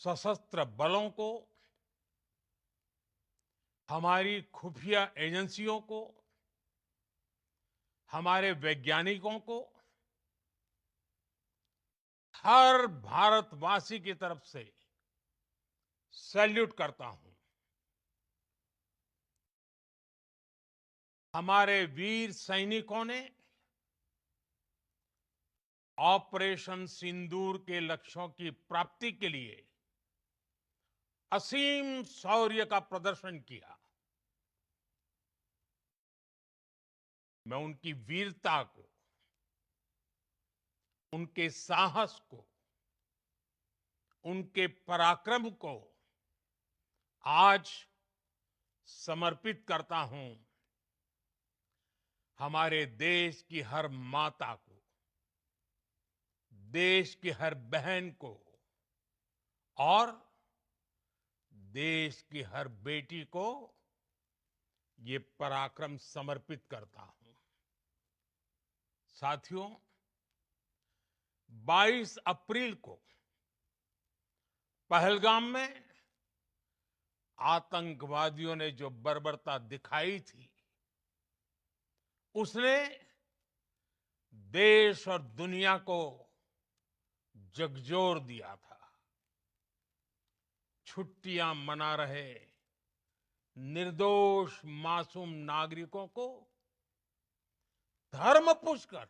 सशस्त्र बलों को, हमारी खुफिया एजेंसियों को, हमारे वैज्ञानिकों को, हर भारतवासी की तरफ से सैल्यूट करता हूं। हमारे वीर सैनिकों ने ऑपरेशन सिंदूर के लक्ष्यों की प्राप्ति के लिए असीम शौर्य का प्रदर्शन किया। मैं उनकी वीरता को, उनके साहस को, उनके पराक्रम को आज समर्पित करता हूं हमारे देश की हर माता को, देश की हर बहन को और देश की हर बेटी को ये पराक्रम समर्पित करता हूं। साथियों, 22 अप्रैल को पहलगाम में आतंकवादियों ने जो बर्बरता दिखाई थी, उसने देश और दुनिया को झकझोर दिया था। छुट्टियां मना रहे निर्दोष मासूम नागरिकों को धर्म पूछकर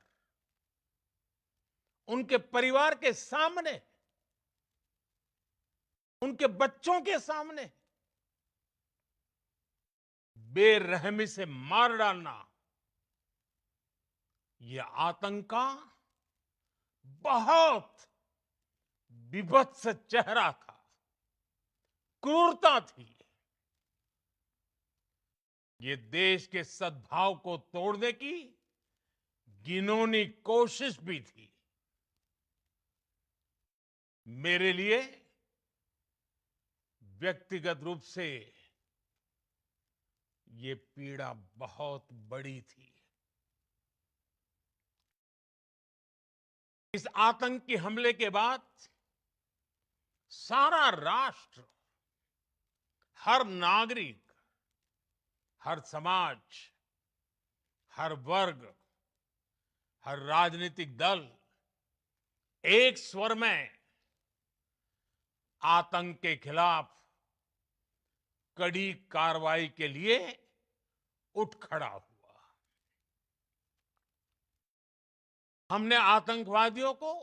उनके परिवार के सामने, उनके बच्चों के सामने बेरहमी से मार डालना, यह आतंक का बहुत विभत्स चेहरा था, क्रूरता थी। ये देश के सद्भाव को तोड़ने की घिनौनी कोशिश भी थी। मेरे लिए व्यक्तिगत रूप से ये पीड़ा बहुत बड़ी थी। इस आतंकी हमले के बाद सारा राष्ट्र, हर नागरिक, हर समाज, हर वर्ग, हर राजनीतिक दल एक स्वर में आतंक के खिलाफ कड़ी कार्रवाई के लिए उठ खड़ा हुआ। हमने आतंकवादियों को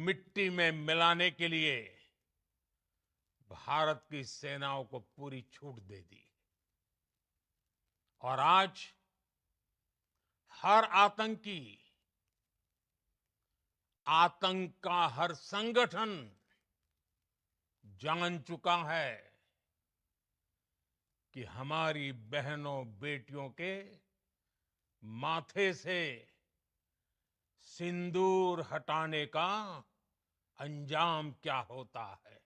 मिट्टी में मिलाने के लिए भारत की सेनाओं को पूरी छूट दे दी और आज हर आतंकी, आतंक का हर संगठन जान चुका है कि हमारी बहनों बेटियों के माथे से सिंदूर हटाने का अंजाम क्या होता है।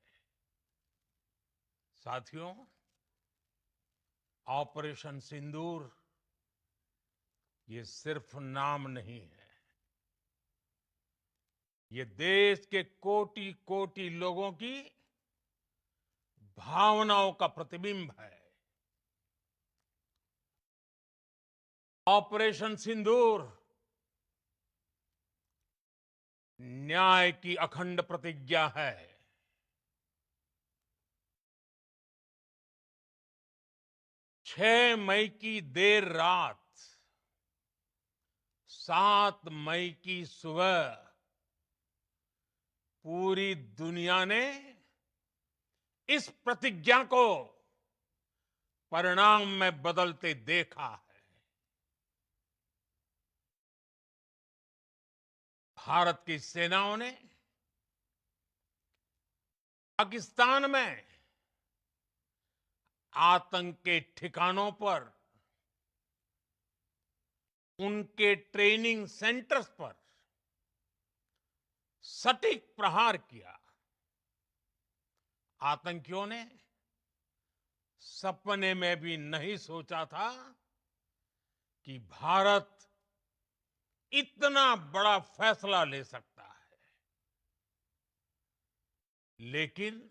साथियों, ऑपरेशन सिंदूर ये सिर्फ नाम नहीं है, ये देश के कोटि कोटि लोगों की भावनाओं का प्रतिबिंब है। ऑपरेशन सिंदूर न्याय की अखंड प्रतिज्ञा है। 6 मई की देर रात, 7 मई की सुबह पूरी दुनिया ने इस प्रतिज्ञा को परिणाम में बदलते देखा है। भारत की सेनाओं ने पाकिस्तान में आतंक के ठिकानों पर, उनके ट्रेनिंग सेंटर्स पर सटीक प्रहार किया। आतंकियों ने सपने में भी नहीं सोचा था कि भारत इतना बड़ा फैसला ले सकता है। लेकिन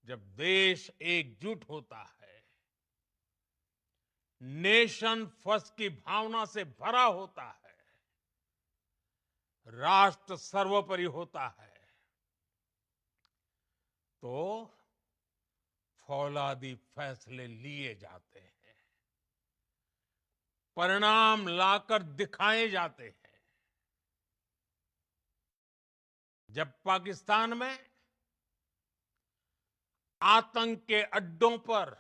जब देश एकजुट होता है, नेशन फर्स्ट की भावना से भरा होता है, राष्ट्र सर्वोपरि होता है, तो फौलादी फैसले लिए जाते हैं, परिणाम लाकर दिखाए जाते हैं। जब पाकिस्तान में आतंक के अड्डों पर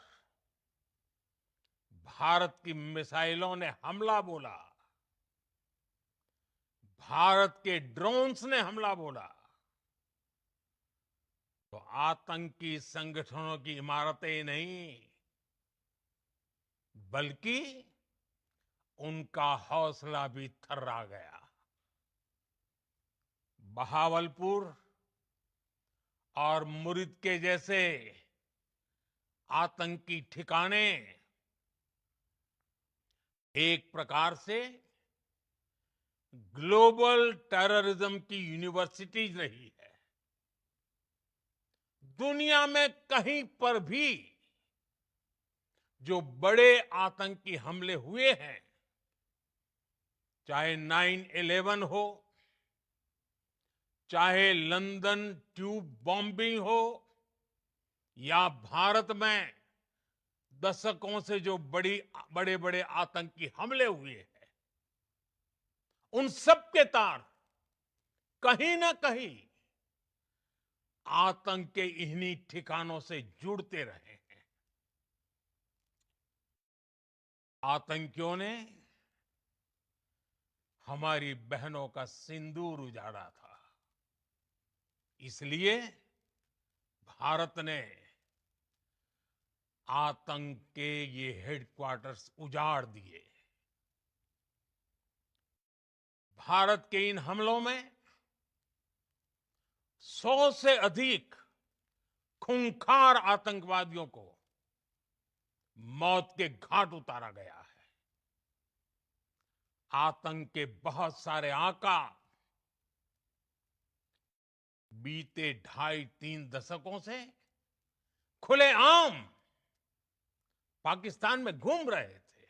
भारत की मिसाइलों ने हमला बोला, भारत के ड्रोन्स ने हमला बोला, तो आतंकी संगठनों की इमारतें नहीं, बल्कि उनका हौसला भी थर्रा गया। बहावलपुर और मुरिद के जैसे आतंकी ठिकाने एक प्रकार से ग्लोबल टेररिज्म की यूनिवर्सिटीज रही है। दुनिया में कहीं पर भी जो बड़े आतंकी हमले हुए हैं, चाहे 9/11 हो, चाहे लंदन ट्यूब बॉम्बिंग हो, या भारत में दशकों से जो बड़े बड़े आतंकी हमले हुए हैं, उन सब के तार कहीं ना कहीं आतंक के इन्हीं ठिकानों से जुड़ते रहे हैं। आतंकियों ने हमारी बहनों का सिंदूर उजाड़ा था, इसलिए भारत ने आतंक के ये हेडक्वार्टर्स उजाड़ दिए। भारत के इन हमलों में 100 से अधिक खूंखार आतंकवादियों को मौत के घाट उतारा गया है। आतंक के बहुत सारे आका बीते 2.5-3 दशकों से खुलेआम पाकिस्तान में घूम रहे थे,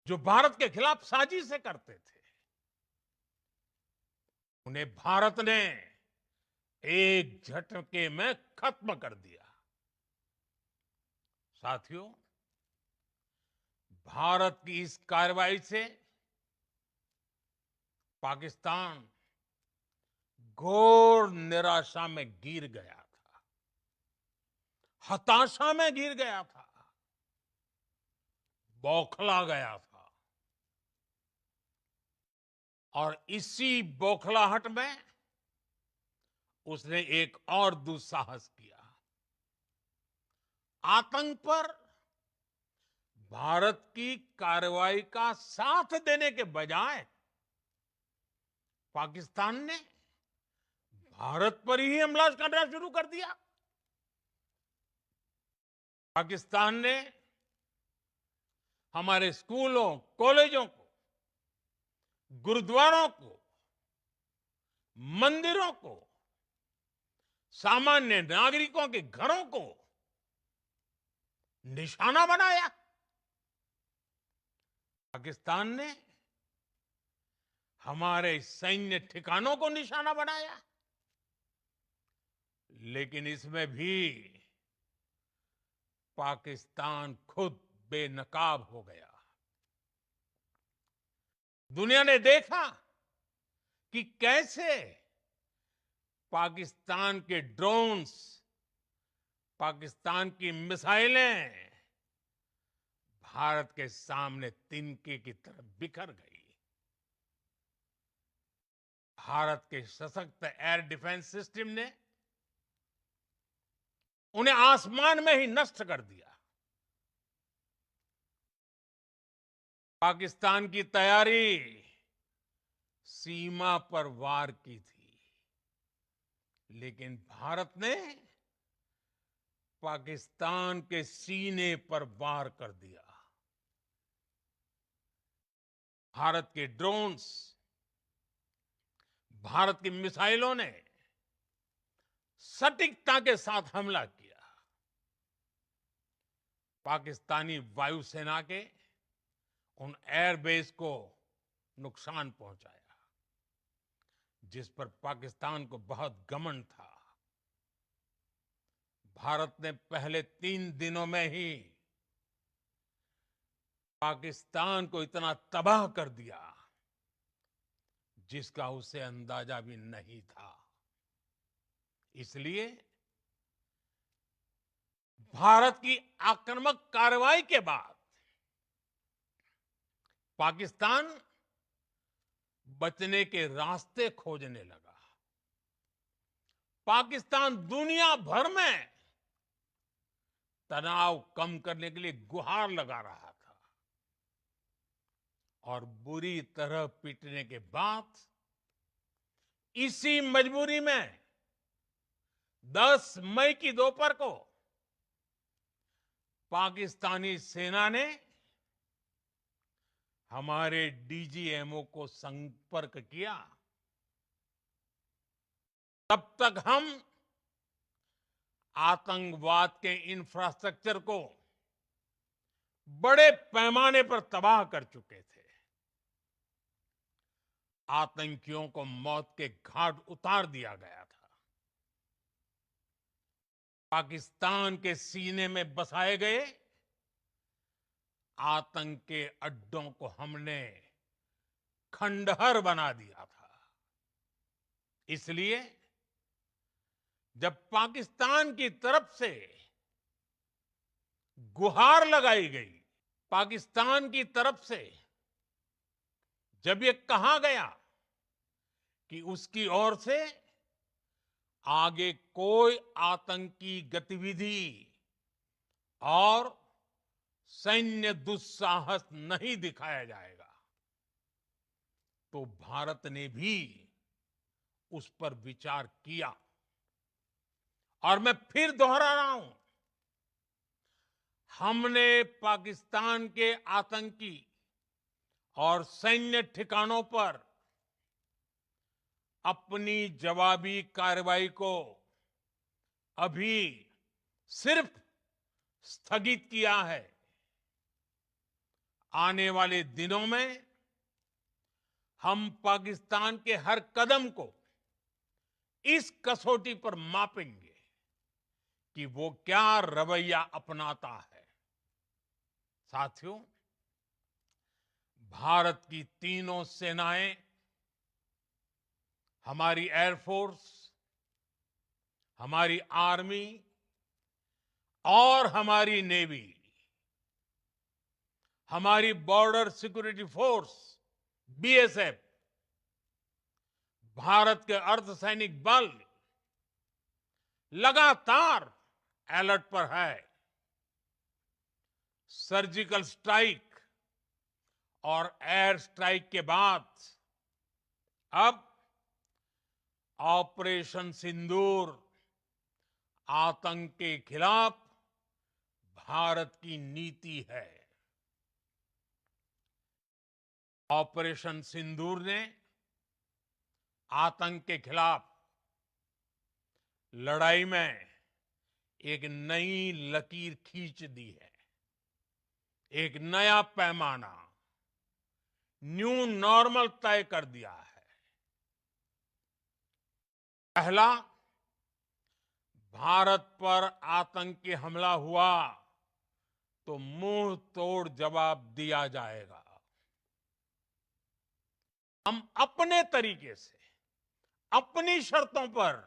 जो भारत के खिलाफ साजिशें करते थे। उन्हें भारत ने एक झटके में खत्म कर दिया। साथियों, भारत की इस कार्रवाई से पाकिस्तान घोर निराशा में गिर गया था, हताशा में गिर गया था, बौखला गया था। और इसी बौखलाहट में उसने एक और दुस्साहस किया। आतंक पर भारत की कार्रवाई का साथ देने के बजाय पाकिस्तान ने भारत पर ही हमला करना शुरू कर दिया। पाकिस्तान ने हमारे स्कूलों, कॉलेजों को, गुरुद्वारों को, मंदिरों को, सामान्य नागरिकों के घरों को निशाना बनाया। पाकिस्तान ने हमारे सैन्य ठिकानों को निशाना बनाया। लेकिन इसमें भी पाकिस्तान खुद बेनकाब हो गया। दुनिया ने देखा कि कैसे पाकिस्तान के ड्रोन्स, पाकिस्तान की मिसाइलें भारत के सामने तिनके की तरह बिखर गई। भारत के सशक्त एयर डिफेंस सिस्टम ने उन्हें आसमान में ही नष्ट कर दिया। पाकिस्तान की तैयारी सीमा पर वार की थी, लेकिन भारत ने पाकिस्तान के सीने पर वार कर दिया। भारत के ड्रोन्स भारत की मिसाइलों ने सटीकता के साथ हमला किया। पाकिस्तानी वायुसेना के उन एयरबेस को नुकसान पहुंचाया, जिस पर पाकिस्तान को बहुत घमंड था। भारत ने पहले 3 दिनों में ही पाकिस्तान को इतना तबाह कर दिया, जिसका उसे अंदाजा भी नहीं था। इसलिए भारत की आक्रामक कार्रवाई के बाद पाकिस्तान बचने के रास्ते खोजने लगा। पाकिस्तान दुनिया भर में तनाव कम करने के लिए गुहार लगा रहा था, और बुरी तरह पीटने के बाद इसी मजबूरी में 10 मई की दोपहर को पाकिस्तानी सेना ने हमारे डीजीएमओ को संपर्क किया। तब तक हम आतंकवाद के इंफ्रास्ट्रक्चर को बड़े पैमाने पर तबाह कर चुके थे। आतंकियों को मौत के घाट उतार दिया गया था। पाकिस्तान के सीने में बसाए गए आतंक के अड्डों को हमने खंडहर बना दिया था। इसलिए जब पाकिस्तान की तरफ से गुहार लगाई गई, पाकिस्तान की तरफ से जब ये कहा गया कि उसकी ओर से आगे कोई आतंकी गतिविधि और सैन्य दुस्साहस नहीं दिखाया जाएगा, तो भारत ने भी उस पर विचार किया। और मैं फिर दोहरा रहा हूं, हमने पाकिस्तान के आतंकी और सैन्य ठिकानों पर अपनी जवाबी कार्रवाई को अभी सिर्फ स्थगित किया है। आने वाले दिनों में हम पाकिस्तान के हर कदम को इस कसौटी पर मापेंगे कि वो क्या रवैया अपनाता है। साथियों, भारत की तीनों सेनाएं, हमारी एयरफोर्स, हमारी आर्मी और हमारी नेवी, हमारी border security force BSF, Bharat के अर्धसैनिक बल लगातार अलर्ट पर है। सर्जिकल स्ट्राइक और एयर स्ट्राइक के बाद अब ऑपरेशन सिंदूर आतंक के खिलाफ भारत की नीति है। ऑपरेशन सिंदूर ने आतंक के खिलाफ लड़ाई में एक नई लकीर खींच दी है, एक नया पैमाना, न्यू नॉर्मल तय कर दिया है। पहला, भारत पर आतंकी हमला हुआ तो मुंह तोड़ जवाब दिया जाएगा। हम अपने तरीके से, अपनी शर्तों पर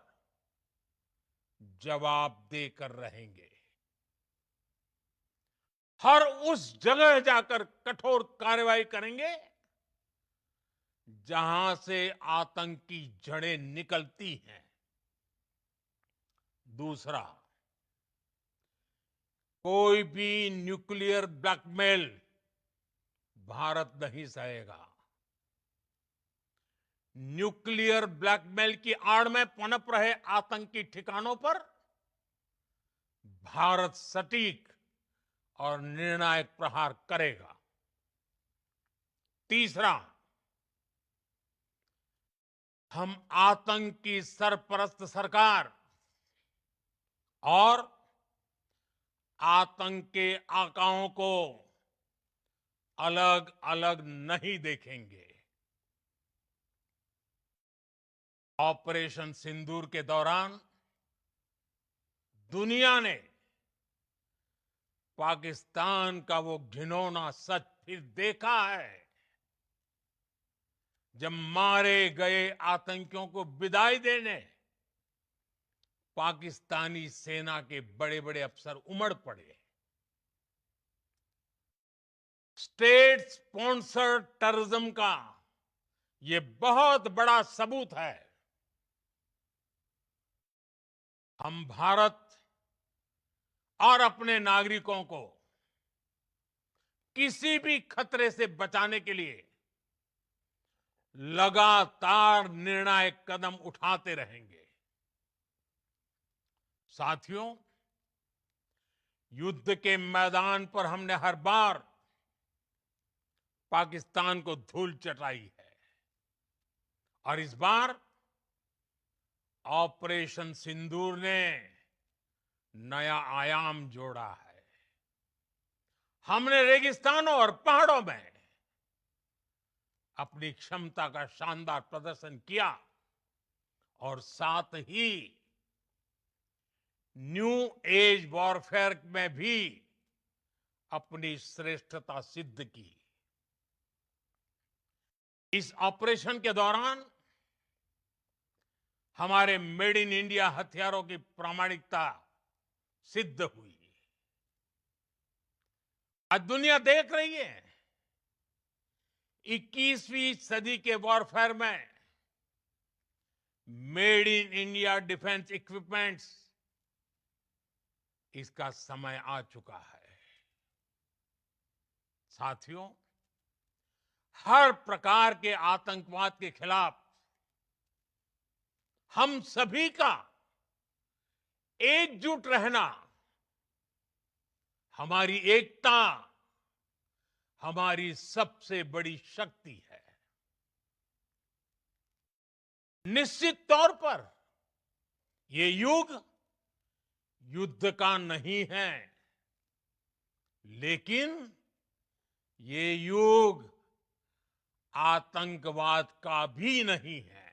जवाब देकर रहेंगे। हर उस जगह जाकर कठोर कार्रवाई करेंगे जहां से आतंक की जड़ें निकलती हैं। दूसरा, कोई भी न्यूक्लियर ब्लैकमेल भारत नहीं सहेगा। न्यूक्लियर ब्लैकमेल की आड़ में पनप रहे आतंकी ठिकानों पर भारत सटीक और निर्णायक प्रहार करेगा। तीसरा, हम आतंक की सरपरस्त सरकार और आतंक के आकाओं को अलग अलग नहीं देखेंगे। ऑपरेशन सिंदूर के दौरान दुनिया ने पाकिस्तान का वो घिनौना सच फिर देखा है, जब मारे गए आतंकियों को विदाई देने पाकिस्तानी सेना के बड़े बड़े अफसर उमड़ पड़े। स्टेट स्पॉन्सर्ड टेररिज्म का ये बहुत बड़ा सबूत है। हम भारत और अपने नागरिकों को किसी भी खतरे से बचाने के लिए लगातार निर्णायक कदम उठाते रहेंगे। साथियों, युद्ध के मैदान पर हमने हर बार पाकिस्तान को धूल चटाई है और इस बार ऑपरेशन सिंदूर ने नया आयाम जोड़ा है। हमने रेगिस्तानों और पहाड़ों में अपनी क्षमता का शानदार प्रदर्शन किया और साथ ही न्यू एज वॉरफेयर में भी अपनी श्रेष्ठता सिद्ध की। इस ऑपरेशन के दौरान हमारे मेड इन इंडिया हथियारों की प्रामाणिकता सिद्ध हुई। आज दुनिया देख रही है 21वीं सदी के वॉरफेयर में made in India defence equipments, इसका समय आ चुका है। साथियों, हर प्रकार के आतंकवाद के खिलाफ हम सभी का एकजुट रहना हमारी एकता, हमारी सबसे बड़ी शक्ति है। निश्चित तौर पर ये युग युद्ध का नहीं है, लेकिन ये युग आतंकवाद का भी नहीं है।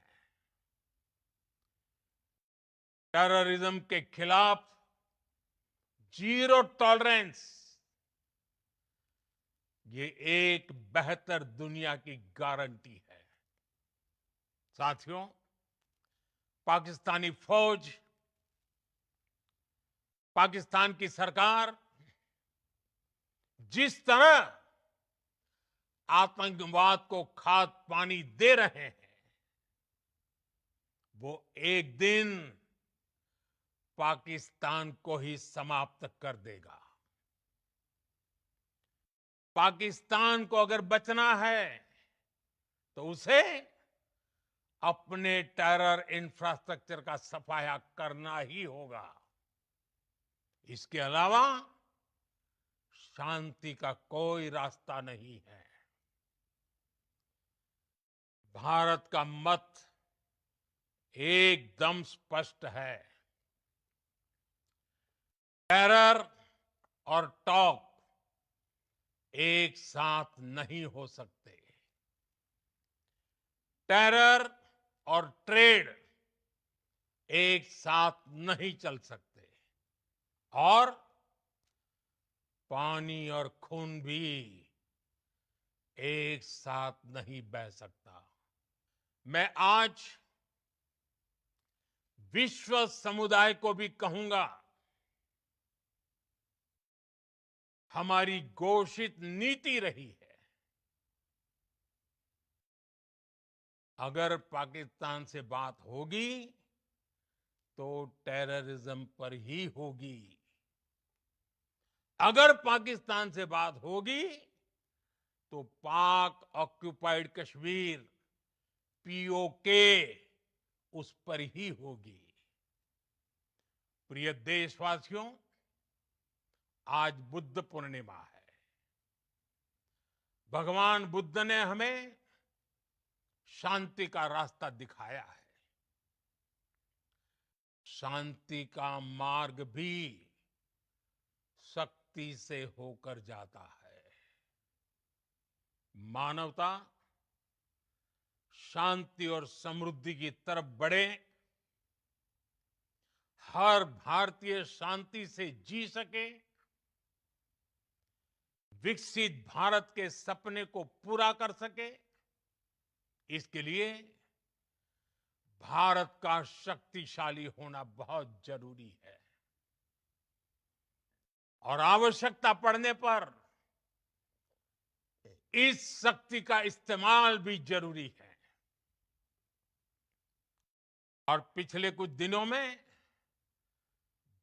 टेररिज्म के खिलाफ जीरो टॉलरेंस, ये एक बेहतर दुनिया की गारंटी है। साथियों, पाकिस्तानी फौज, पाकिस्तान की सरकार जिस तरह आतंकवाद को खाद पानी दे रहे हैं, वो एक दिन पाकिस्तान को ही समाप्त कर देगा। पाकिस्तान को अगर बचना है तो उसे अपने टेरर इंफ्रास्ट्रक्चर का सफाया करना ही होगा। इसके अलावा शांति का कोई रास्ता नहीं है। भारत का मत एकदम स्पष्ट है। टेरर और टॉक एक साथ नहीं हो सकते। टेरर और ट्रेड एक साथ नहीं चल सकते और पानी और खून भी एक साथ नहीं बह सकता। मैं आज विश्व समुदाय को भी कहूंगा, हमारी घोषित नीति रही है, अगर पाकिस्तान से बात होगी तो टेररिज्म पर ही होगी। अगर पाकिस्तान से बात होगी तो पाक ऑक्युपाइड कश्मीर, पीओके, उस पर ही होगी। प्रिय देशवासियों, आज बुद्ध पूर्णिमा है। भगवान बुद्ध ने हमें शांति का रास्ता दिखाया है। शांति का मार्ग भी शक्ति से होकर जाता है। मानवता शांति और समृद्धि की तरफ बढ़े, हर भारतीय शांति से जी सके, विकसित भारत के सपने को पूरा कर सके, इसके लिए भारत का शक्तिशाली होना बहुत जरूरी है। और आवश्यकता पड़ने पर इस शक्ति का इस्तेमाल भी जरूरी है। और पिछले कुछ दिनों में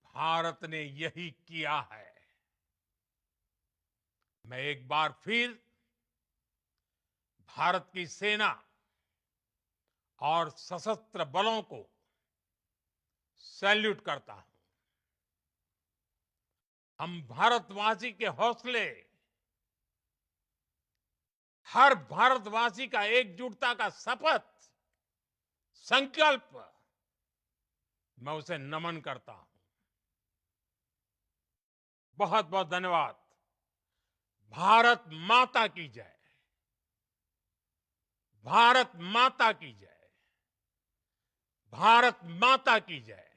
भारत ने यही किया है। मैं एक बार फिर भारत की सेना और सशस्त्र बलों को सैल्यूट करता हूं। हम भारतवासी के हौसले, हर भारतवासी का एकजुटता का शपथ, संकल्प, मैं उसे नमन करता हूं। बहुत बहुत धन्यवाद। भारत माता की जय। भारत माता की जय। भारत माता की जय।